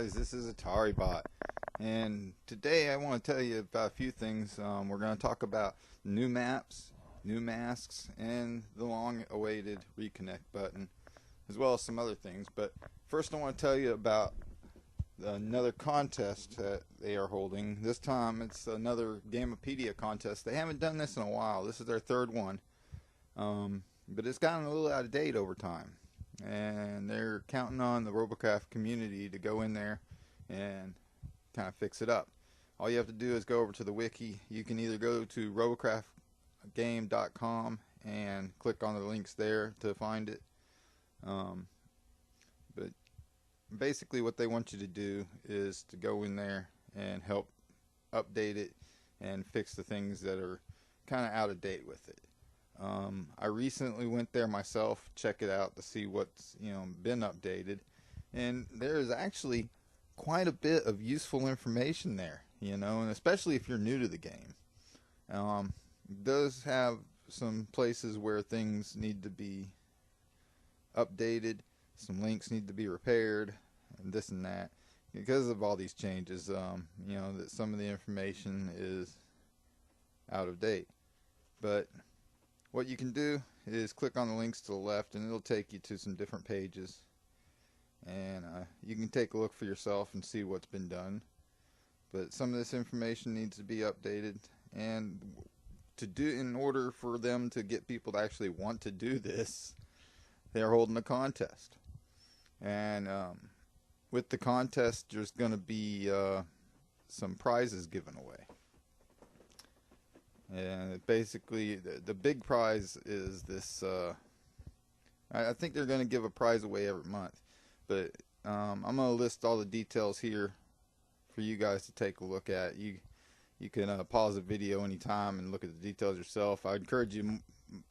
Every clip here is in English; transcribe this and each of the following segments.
guys, this is AtariBot, and today I want to tell you about a few things. We're going to talk about new maps, new masks, and the long-awaited reconnect button, as well as some other things. But first I want to tell you about another contest that they are holding. This time it's another Gamepedia contest. They haven't done this in a while. This is their third one, but it's gotten a little out of date over time. And they're counting on the Robocraft community to go in there and kind of fix it up. All you have to do is go over to the Wiki. You can either go to robocraftgame.com and click on the links there to find it. But basically what they want you to do is to go in there and help update it and fix the things that are kind of out of date with it. I recently went there myself, check it out to see what's been updated, and there is actually quite a bit of useful information there, and especially if you're new to the game. It does have some places where things need to be updated, some links need to be repaired, and this and that. Because of all these changes, that some of the information is out of date. But what you can do is click on the links to the left and it'll take you to some different pages, and you can take a look for yourself and see what's been done. But some of this information needs to be updated, and in order for them to get people to actually want to do this, they're holding a contest. And with the contest there's going to be some prizes given away. And basically the big prize is this, I think they're going to give a prize away every month, but I'm going to list all the details here for you guys to take a look at. You can pause the video anytime and look at the details yourself. I encourage you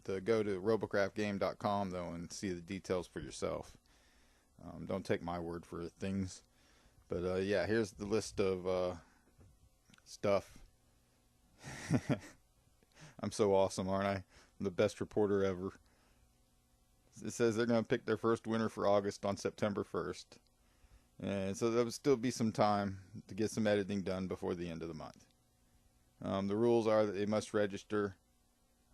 to go to robocraftgame.com though and see the details for yourself. Don't take my word for things, but yeah, here's the list of stuff. I'm so awesome, aren't I? I'm the best reporter ever. It says they're going to pick their first winner for August on September 1st. And so there will still be some time to get some editing done before the end of the month. The rules are that they must register,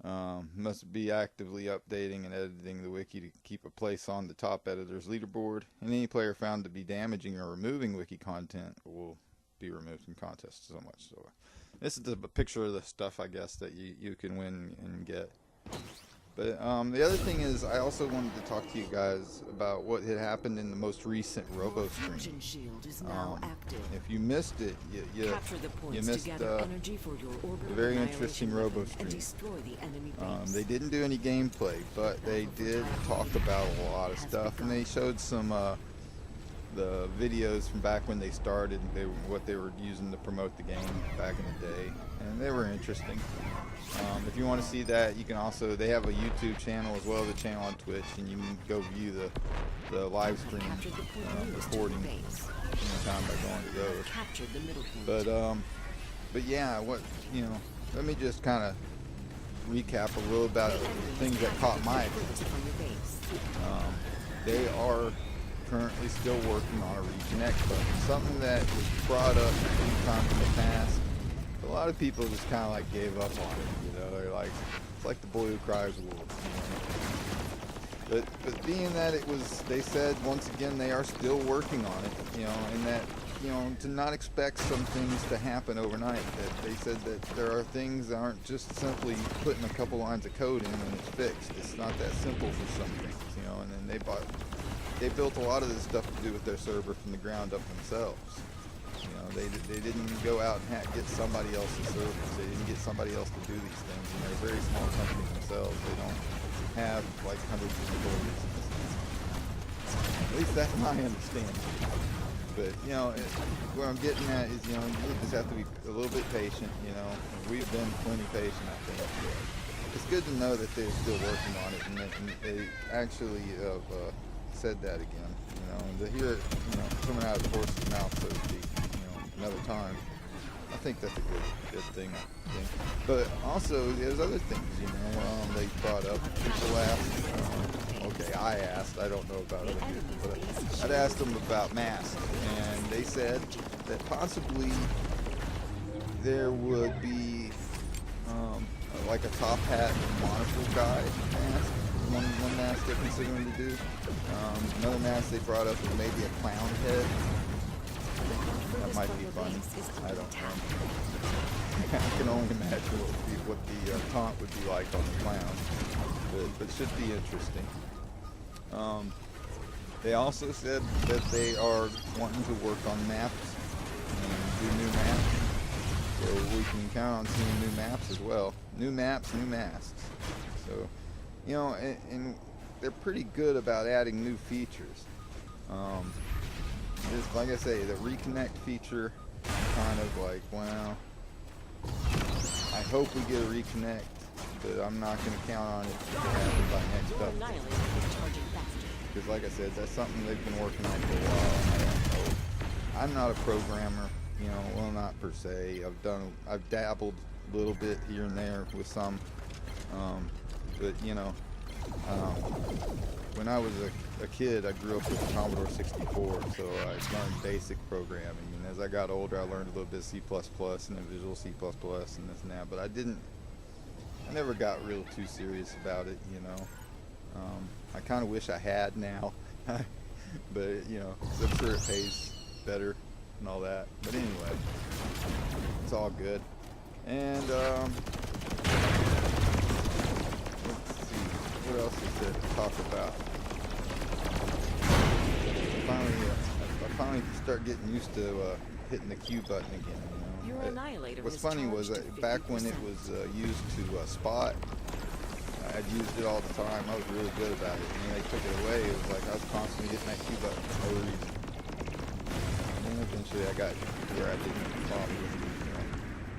must be actively updating and editing the wiki to keep a place on the top editor's leaderboard, and any player found to be damaging or removing wiki content will be removed from contests so much. So this is a picture of the stuff, I guess, that you can win and get. But the other thing is, I also wanted to talk to you guys about what had happened in the most recent Robo stream. If you missed it, you missed a very interesting Robo stream. They didn't do any gameplay, but they did talk about a lot of stuff, and they showed some the videos from back when they started, what they were using to promote the game back in the day, and they were interesting. If you want to see that, you can also, they have a YouTube channel as well as a channel on Twitch, and you can go view the live stream recording anytime by going to those. But yeah, let me just kind of recap a little about the things that caught my attention. They are currently still working on a reconnect button, something that was brought up a few times in the past. A lot of people just kind of like gave up on it, they're like, it's like the boy who cries wolf, But being that it was, they said once again they are still working on it, and that to not expect some things to happen overnight. That they said that there are things that aren't just simply putting a couple lines of code in and it's fixed. It's not that simple for some things, and then they built a lot of this stuff to do with their server from the ground up themselves. They didn't go out and get somebody else's servers. They didn't get somebody else to do these things. And they're a very small company themselves. They don't have like hundreds of employees. At least that's my understanding. But what I'm getting at is you just have to be a little bit patient. We've been plenty patient, I think. It's good to know that they're still working on it, and they actually have said that again. And to hear it coming out of the horse's mouth, so to speak, another time, I think that's a good thing, I think. But also, there's other things, they brought up. People asked, okay, I asked, I don't know about other people, but I'd asked them about masks, and they said that possibly there would be like a top hat monocle guy mask, one mask they're considering to do. Another mask they brought up was maybe a clown head. That might be fun. I don't know. I can only imagine what the taunt would be like on the clown, but it should be interesting. They also said that they are wanting to work on maps and do new maps, so we can count on seeing new maps as well. New maps, new masks. So, you know, and they're pretty good about adding new features. Just like I say, the reconnect feature, kind of like, well, I hope we get a reconnect, but I'm not going to count on it to happen by next update. Because like I said, that's something they've been working on for a while, and I don't know. I'm not a programmer, you know, well, not per se. I've dabbled a little bit here and there with some, but you know, when I was a kid, I grew up with the Commodore 64, so I learned basic programming. And as I got older, I learned a little bit of C++ and then Visual C++ and this and that. But I never got real too serious about it, you know. I kind of wish I had now, but you know, 'cause I'm sure it pays better and all that. But anyway, it's all good. And what else is there to talk about? I finally start getting used to hitting the Q button again. You know? What's funny was back when it was used to spot, I'd used it all the time. I was really good about it. And when they took it away, it was like I was constantly hitting that Q button for no reason. And then eventually I got to where I didn't bother with it. You know?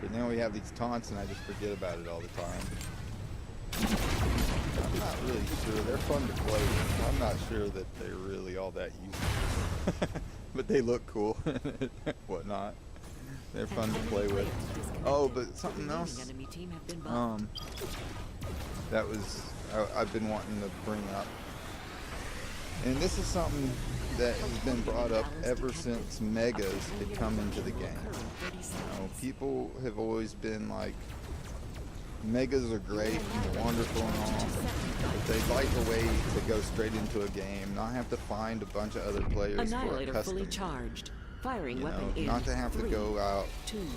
But now we have these taunts and I just forget about it all the time. I'm not really sure. They're fun to play with. I'm not sure that they're really all that useful. But they look cool and whatnot. They're fun to play with. Oh, but something else that I've been wanting to bring up. And this is something that has been brought up ever since Megas had come into the game. You know, people have always been like, Megas are great and wonderful and all, but they like a way to go straight into a game, not have to find a bunch of other players for a custom. Fully charged. Firing weapon in not to have to go out and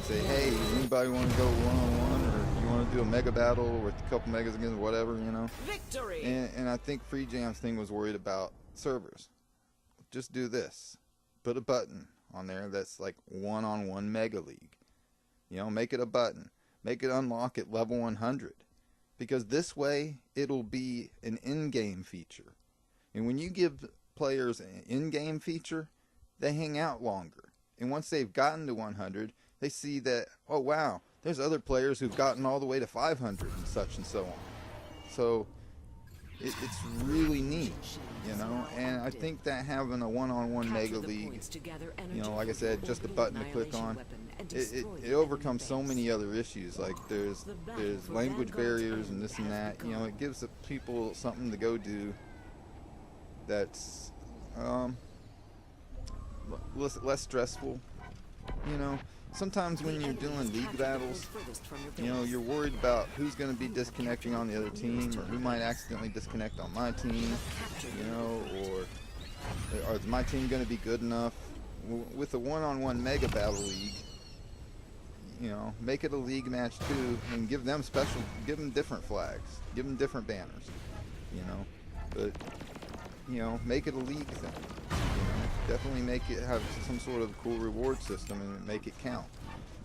say, hey, anybody want to go one-on-one, or you want to do a mega battle with a couple megas against whatever, you know? Victory! And I think Freejam's thing was worried about servers. Just do this. Put a button on there that's like one-on-one Mega League. You know, make it a button. Make it unlock at level 100. Because this way, it'll be an in-game feature. And when you give players an in-game feature, they hang out longer. And once they've gotten to 100, they see that, oh wow, there's other players who've gotten all the way to 500 and so on. So it's really neat, you know, and I think that having a one-on-one Mega League, you know, like I said, just a button to click on, it overcomes so many other issues. Like there's language barriers and this and that. You know, it gives the people something to go do that's less stressful. You know, sometimes when you're doing league battles, you know, you're worried about who's going to be disconnecting on the other team, or who might accidentally disconnect on my team, you know, or is my team going to be good enough? With a one-on-one Mega Battle League, you know, make it a league match too, and give them different flags, give them different banners, you know, but, you know, make it a league thing. Definitely make it have some sort of cool reward system and make it count,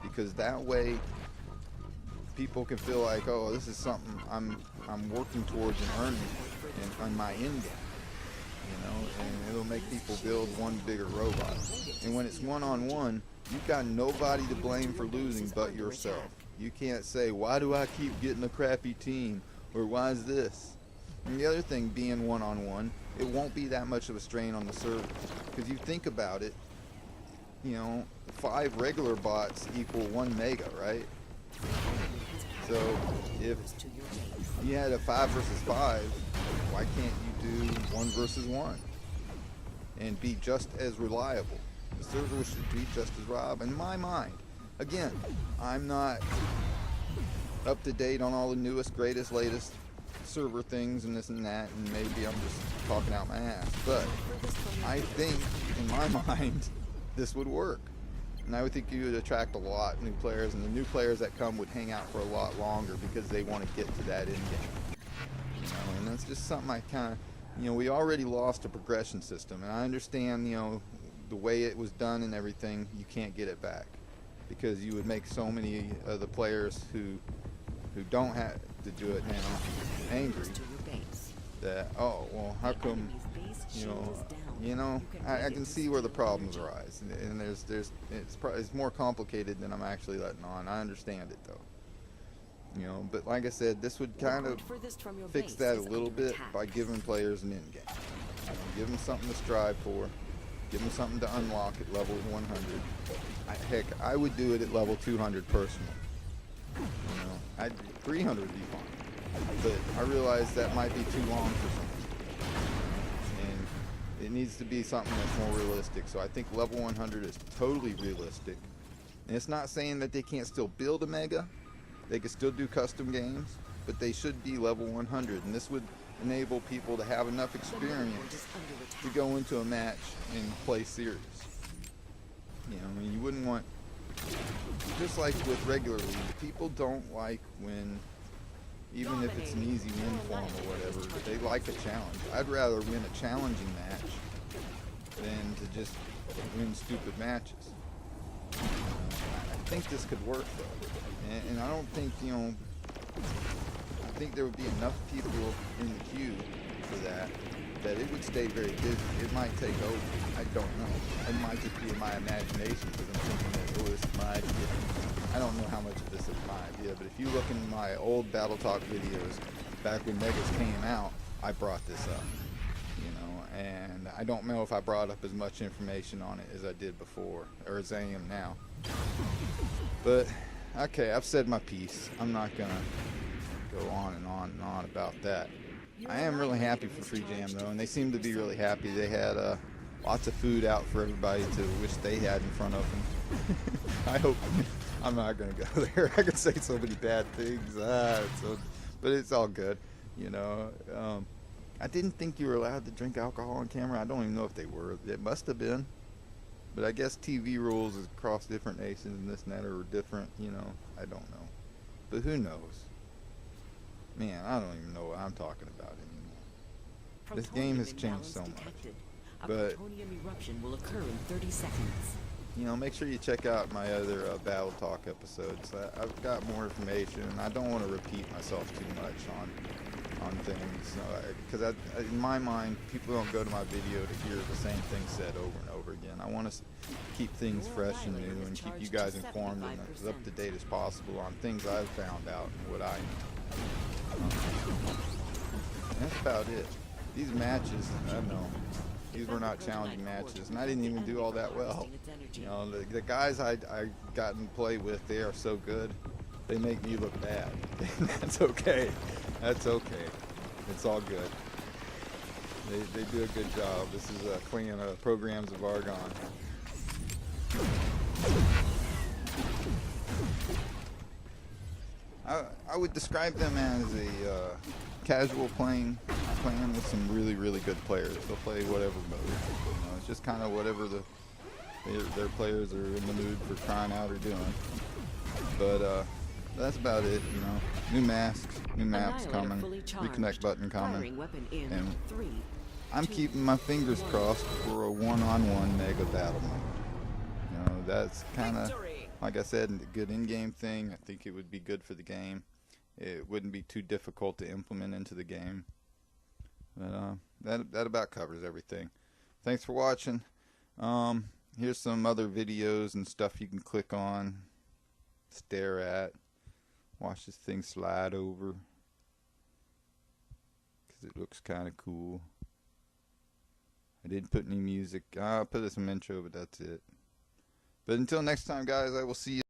because that way people can feel like, oh, this is something I'm working towards and earning on my end game, you know, and it'll make people build one bigger robot. And when it's one-on-one, you've got nobody to blame for losing but yourself. You can't say, why do I keep getting a crappy team, or why is this? And the other thing, being one-on-one, it won't be that much of a strain on the server. Because you think about it, you know, 5 regular bots equal 1 mega, right? So if you had a 5 versus 5, why can't you do 1 versus 1 and be just as reliable. The server should be just as reliable in my mind. Again, I'm not up to date on all the newest, greatest, latest server things and this and that, and maybe I'm just talking out my ass, but I think in my mind this would work, and I would think you would attract a lot of new players, and the new players that come would hang out for a lot longer because they want to get to that end game, you know. And that's just something I kind of, you know, we already lost a progression system, and I understand, you know, the way it was done and everything, you can't get it back because you would make so many of the players who don't have to do it now angry that, oh, well, how come, you know, I can see where the problems arise, and it's more complicated than I'm actually letting on. I understand it though, you know, but like I said, this would kind of fix that a little bit by giving players an end game. You know, give them something to strive for, give them something to unlock at level 100. Heck, I would do it at level 200 personally. You know, 300 would be fine, but I realize that might be too long for some, and it needs to be something that's more realistic. So I think level 100 is totally realistic, and it's not saying that they can't still build a mega. They could still do custom games, but they should be level 100, and this would enable people to have enough experience to go into a match and play serious. You know, I mean, you wouldn't want, just like with regular league, people don't like when, even if it's an easy win for them or whatever, but they like a challenge. I'd rather win a challenging match than to just win stupid matches. I think this could work though, and I don't think, you know, I think there would be enough people in the queue for that it would stay very busy. It might take over. I don't know. It might just be in my imagination because I'm thinking that, oh, this is my idea. I don't know how much of this is my idea, but if you look in my old Battle Talk videos, back when Megas came out, I brought this up, you know, and I don't know if I brought up as much information on it as I did before, or as I am now. But, okay, I've said my piece. I'm not going to go on and on and on about that. I am really happy for Freejam though, and they seem to be really happy. They had lots of food out for everybody to wish they had in front of them. I hope, I'm not going to go there. I could say so many bad things, but it's all good, you know. I didn't think you were allowed to drink alcohol on camera. I don't even know if they were. It must have been. But I guess TV rules across different nations and this and that are different, you know. I don't know. But who knows? Man, I don't even know what I'm talking about anymore. This game has changed so much. But, eruption will occur in 30 seconds. You know, make sure you check out my other Battle Talk episodes. I've got more information, and I don't want to repeat myself too much on things. Because in my mind, people don't go to my video to hear the same thing said over and over again. I want to keep things fresh and new and keep you guys informed and as up to date as possible on things I've found out and what I know. That's about it. These matches, I don't know, these were not challenging matches, and I didn't even do all that well. You know, the guys I gotten to play with, they are so good, they make me look bad. That's okay. That's okay. It's all good. They do a good job. This is clean programs of Argon. I would describe them as a casual plan with some really, really good players. They'll play whatever mode. You know, it's just kind of whatever their players are in the mood for trying out or doing. But that's about it. You know, new masks, new maps coming, reconnect button coming, and I'm keeping my fingers crossed for a one-on-one mega battle mode. You know, that's kind of, like I said, a good in-game thing. I think it would be good for the game. It wouldn't be too difficult to implement into the game. But that about covers everything. Thanks for watching. Here's some other videos and stuff you can click on, stare at, watch this thing slide over, because it looks kind of cool. I didn't put any music. I'll put some intro, but that's it. But until next time, guys, I will see you.